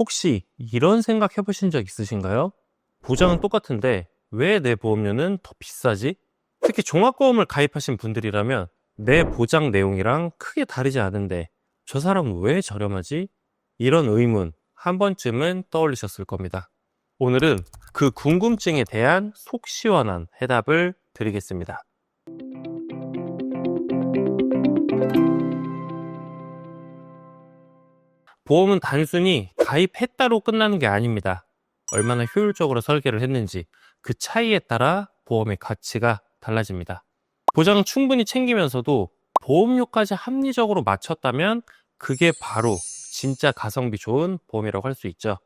혹시 이런 생각 해보신 적 있으신가요? 보장은 똑같은데 왜 내 보험료는 더 비싸지? 특히 종합보험을 가입하신 분들이라면 내 보장 내용이랑 크게 다르지 않은데 저 사람은 왜 저렴하지? 이런 의문 한 번쯤은 떠올리셨을 겁니다. 오늘은 그 궁금증에 대한 속 시원한 해답을 드리겠습니다. 보험은 단순히 가입했다로 끝나는 게 아닙니다. 얼마나 효율적으로 설계를 했는지 그 차이에 따라 보험의 가치가 달라집니다. 보장 충분히 챙기면서도 보험료까지 합리적으로 맞췄다면 그게 바로 진짜 가성비 좋은 보험이라고 할 수 있죠.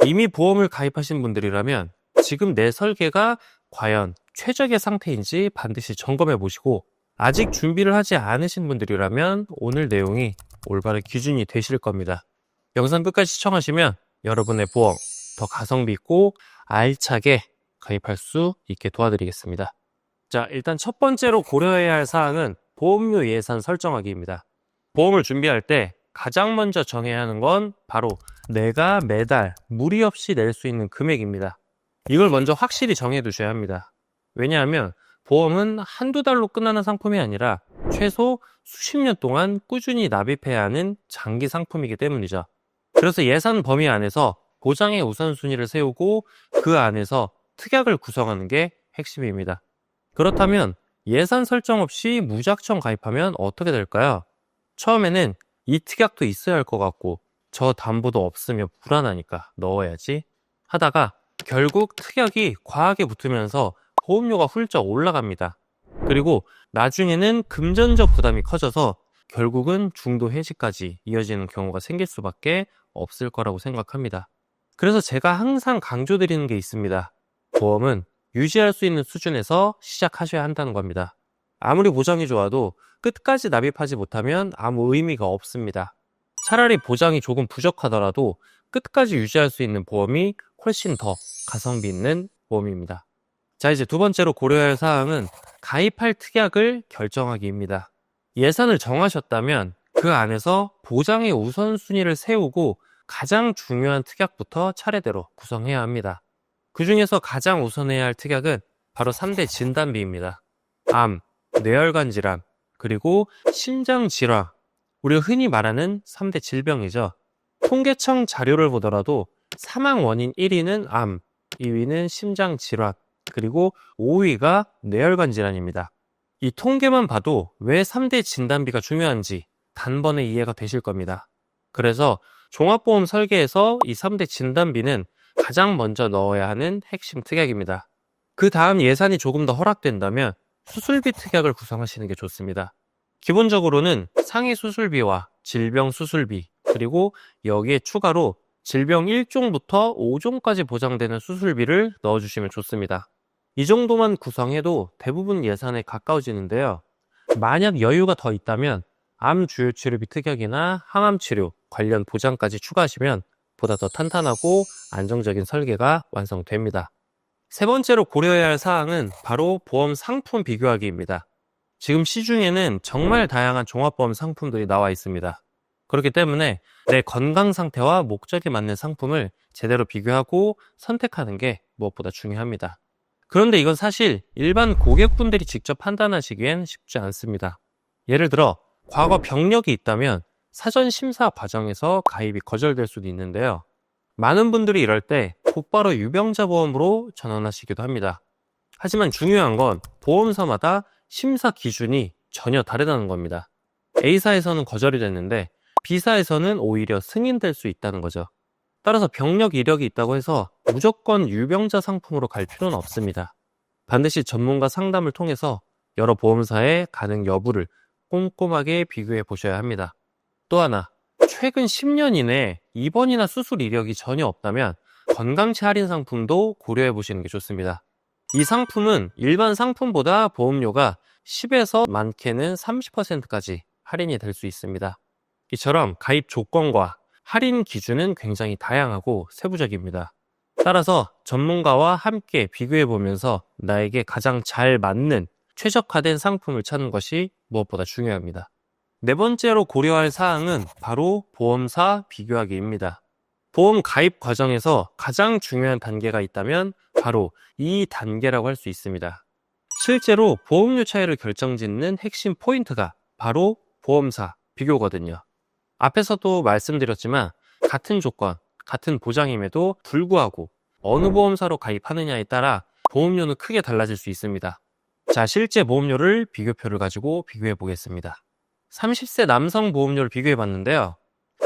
이미 보험을 가입하신 분들이라면 지금 내 설계가 과연 최적의 상태인지 반드시 점검해 보시고, 아직 준비를 하지 않으신 분들이라면 오늘 내용이 올바른 기준이 되실 겁니다. 영상 끝까지 시청하시면 여러분의 보험 더 가성비 있고 알차게 가입할 수 있게 도와드리겠습니다. 자, 일단 첫 번째로 고려해야 할 사항은 보험료 예산 설정하기입니다. 보험을 준비할 때 가장 먼저 정해야 하는 건 바로 내가 매달 무리 없이 낼 수 있는 금액입니다. 이걸 먼저 확실히 정해 두셔야 합니다. 왜냐하면 보험은 한두 달로 끝나는 상품이 아니라 최소 수십 년 동안 꾸준히 납입해야 하는 장기 상품이기 때문이죠. 그래서 예산 범위 안에서 보장의 우선순위를 세우고 그 안에서 특약을 구성하는 게 핵심입니다. 그렇다면 예산 설정 없이 무작정 가입하면 어떻게 될까요? 처음에는 이 특약도 있어야 할 것 같고 저 담보도 없으면 불안하니까 넣어야지 하다가 결국 특약이 과하게 붙으면서 보험료가 훌쩍 올라갑니다. 그리고 나중에는 금전적 부담이 커져서 결국은 중도 해지까지 이어지는 경우가 생길 수밖에 없을 거라고 생각합니다. 그래서 제가 항상 강조드리는 게 있습니다. 보험은 유지할 수 있는 수준에서 시작하셔야 한다는 겁니다. 아무리 보장이 좋아도 끝까지 납입하지 못하면 아무 의미가 없습니다. 차라리 보장이 조금 부족하더라도 끝까지 유지할 수 있는 보험이 훨씬 더 가성비 있는 보험입니다. 자, 이제 두 번째로 고려해야 할 사항은 가입할 특약을 결정하기입니다. 예산을 정하셨다면 그 안에서 보장의 우선순위를 세우고 가장 중요한 특약부터 차례대로 구성해야 합니다. 그 중에서 가장 우선해야 할 특약은 바로 3대 진단비입니다. 암, 뇌혈관 질환, 그리고 심장 질환, 우리가 흔히 말하는 3대 질병이죠. 통계청 자료를 보더라도 사망 원인 1위는 암, 2위는 심장 질환, 그리고 5위가 뇌혈관 질환입니다. 이 통계만 봐도 왜 3대 진단비가 중요한지 단번에 이해가 되실 겁니다. 그래서 종합보험 설계에서 이 3대 진단비는 가장 먼저 넣어야 하는 핵심 특약입니다. 그 다음 예산이 조금 더 허락된다면 수술비 특약을 구성하시는 게 좋습니다. 기본적으로는 상해 수술비와 질병 수술비, 그리고 여기에 추가로 질병 1종부터 5종까지 보장되는 수술비를 넣어주시면 좋습니다. 이 정도만 구성해도 대부분 예산에 가까워지는데요. 만약 여유가 더 있다면 암 주요치료비 특약이나 항암치료 관련 보장까지 추가하시면 보다 더 탄탄하고 안정적인 설계가 완성됩니다. 세 번째로 고려해야 할 사항은 바로 보험 상품 비교하기입니다. 지금 시중에는 정말 다양한 종합보험 상품들이 나와 있습니다. 그렇기 때문에 내 건강 상태와 목적에 맞는 상품을 제대로 비교하고 선택하는 게 무엇보다 중요합니다. 그런데 이건 사실 일반 고객분들이 직접 판단하시기엔 쉽지 않습니다. 예를 들어 과거 병력이 있다면 사전 심사 과정에서 가입이 거절될 수도 있는데요. 많은 분들이 이럴 때 곧바로 유병자 보험으로 전환하시기도 합니다. 하지만 중요한 건 보험사마다 심사 기준이 전혀 다르다는 겁니다. A사에서는 거절이 됐는데 B사에서는 오히려 승인될 수 있다는 거죠. 따라서 병력 이력이 있다고 해서 무조건 유병자 상품으로 갈 필요는 없습니다. 반드시 전문가 상담을 통해서 여러 보험사의 가능 여부를 꼼꼼하게 비교해 보셔야 합니다. 또 하나, 최근 10년 이내에 입원이나 수술 이력이 전혀 없다면 건강치 할인 상품도 고려해 보시는 게 좋습니다. 이 상품은 일반 상품보다 보험료가 10에서 많게는 30%까지 할인이 될 수 있습니다. 이처럼 가입 조건과 할인 기준은 굉장히 다양하고 세부적입니다. 따라서 전문가와 함께 비교해 보면서 나에게 가장 잘 맞는 최적화된 상품을 찾는 것이 무엇보다 중요합니다. 네 번째로 고려할 사항은 바로 보험사 비교하기입니다. 보험 가입 과정에서 가장 중요한 단계가 있다면 바로 이 단계라고 할 수 있습니다. 실제로 보험료 차이를 결정짓는 핵심 포인트가 바로 보험사 비교거든요. 앞에서도 말씀드렸지만 같은 조건, 같은 보장임에도 불구하고 어느 보험사로 가입하느냐에 따라 보험료는 크게 달라질 수 있습니다. 자, 실제 보험료를 비교표를 가지고 비교해 보겠습니다. 30세 남성 보험료를 비교해 봤는데요.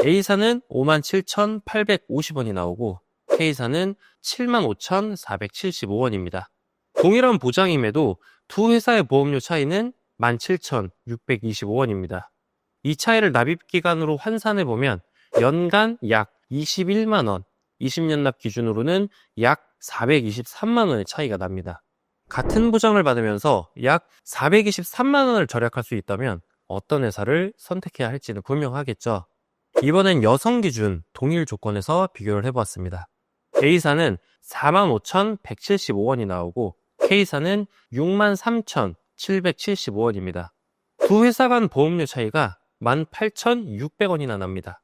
A사는 57,850원이 나오고 K사는 75,475원입니다. 동일한 보장임에도 두 회사의 보험료 차이는 17,625원입니다. 이 차이를 납입기간으로 환산해 보면 연간 약 21만 원, 20년 납 기준으로는 약 423만 원의 차이가 납니다. 같은 보장을 받으면서 약 423만 원을 절약할 수 있다면 어떤 회사를 선택해야 할지는 분명하겠죠. 이번엔 여성 기준 동일 조건에서 비교를 해보았습니다. A사는 45,175원이 나오고 K사는 63,775원입니다. 두 회사 간 보험료 차이가 18,600원이나 납니다.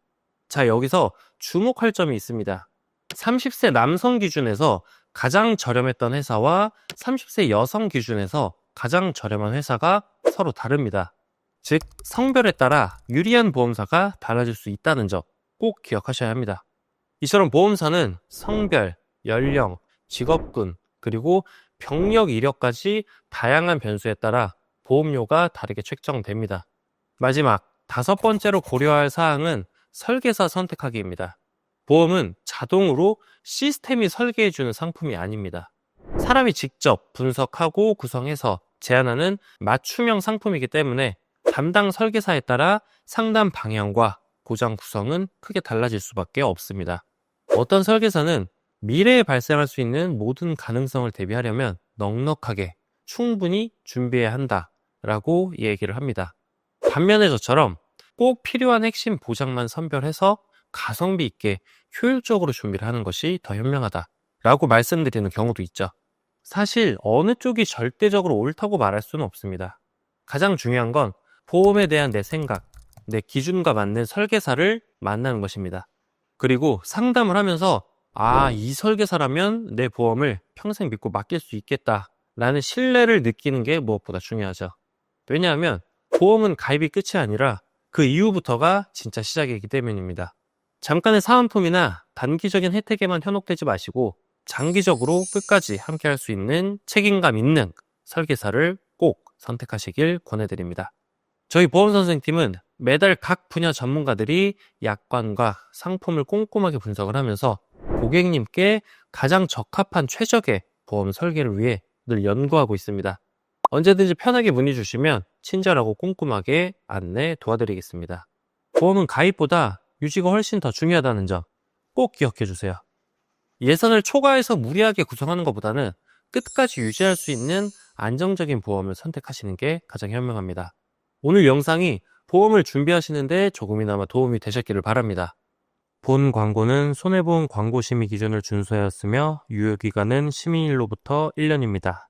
자, 여기서 주목할 점이 있습니다. 30세 남성 기준에서 가장 저렴했던 회사와 30세 여성 기준에서 가장 저렴한 회사가 서로 다릅니다. 즉, 성별에 따라 유리한 보험사가 달라질 수 있다는 점 꼭 기억하셔야 합니다. 이처럼 보험사는 성별, 연령, 직업군, 그리고 병력 이력까지 다양한 변수에 따라 보험료가 다르게 책정됩니다. 마지막, 5번째로 고려해야 할 사항은 설계사 선택하기입니다. 보험은 자동으로 시스템이 설계해주는 상품이 아닙니다. 사람이 직접 분석하고 구성해서 제안하는 맞춤형 상품이기 때문에 담당 설계사에 따라 상담 방향과 보장 구성은 크게 달라질 수밖에 없습니다. 어떤 설계사는 미래에 발생할 수 있는 모든 가능성을 대비하려면 넉넉하게 충분히 준비해야 한다라고 얘기를 합니다. 반면에 저처럼 꼭 필요한 핵심 보장만 선별해서 가성비 있게 효율적으로 준비를 하는 것이 더 현명하다라고 말씀드리는 경우도 있죠. 사실 어느 쪽이 절대적으로 옳다고 말할 수는 없습니다. 가장 중요한 건 보험에 대한 내 생각, 내 기준과 맞는 설계사를 만나는 것입니다. 그리고 상담을 하면서 이 설계사라면 내 보험을 평생 믿고 맡길 수 있겠다라는 신뢰를 느끼는 게 무엇보다 중요하죠. 왜냐하면 보험은 가입이 끝이 아니라 그 이후부터가 진짜 시작이기 때문입니다. 잠깐의 사은품이나 단기적인 혜택에만 현혹되지 마시고 장기적으로 끝까지 함께 할 수 있는 책임감 있는 설계사를 꼭 선택하시길 권해드립니다. 저희 보험선생팀은 매달 각 분야 전문가들이 약관과 상품을 꼼꼼하게 분석을 하면서 고객님께 가장 적합한 최적의 보험 설계를 위해 늘 연구하고 있습니다. 언제든지 편하게 문의 주시면 친절하고 꼼꼼하게 안내 도와드리겠습니다. 보험은 가입보다 유지가 훨씬 더 중요하다는 점 꼭 기억해 주세요. 예산을 초과해서 무리하게 구성하는 것보다는 끝까지 유지할 수 있는 안정적인 보험을 선택하시는 게 가장 현명합니다. 오늘 영상이 보험을 준비하시는데 조금이나마 도움이 되셨기를 바랍니다. 본 광고는 손해보험 광고 심의 기준을 준수하였으며 유효기간은 심의일로부터 1년입니다.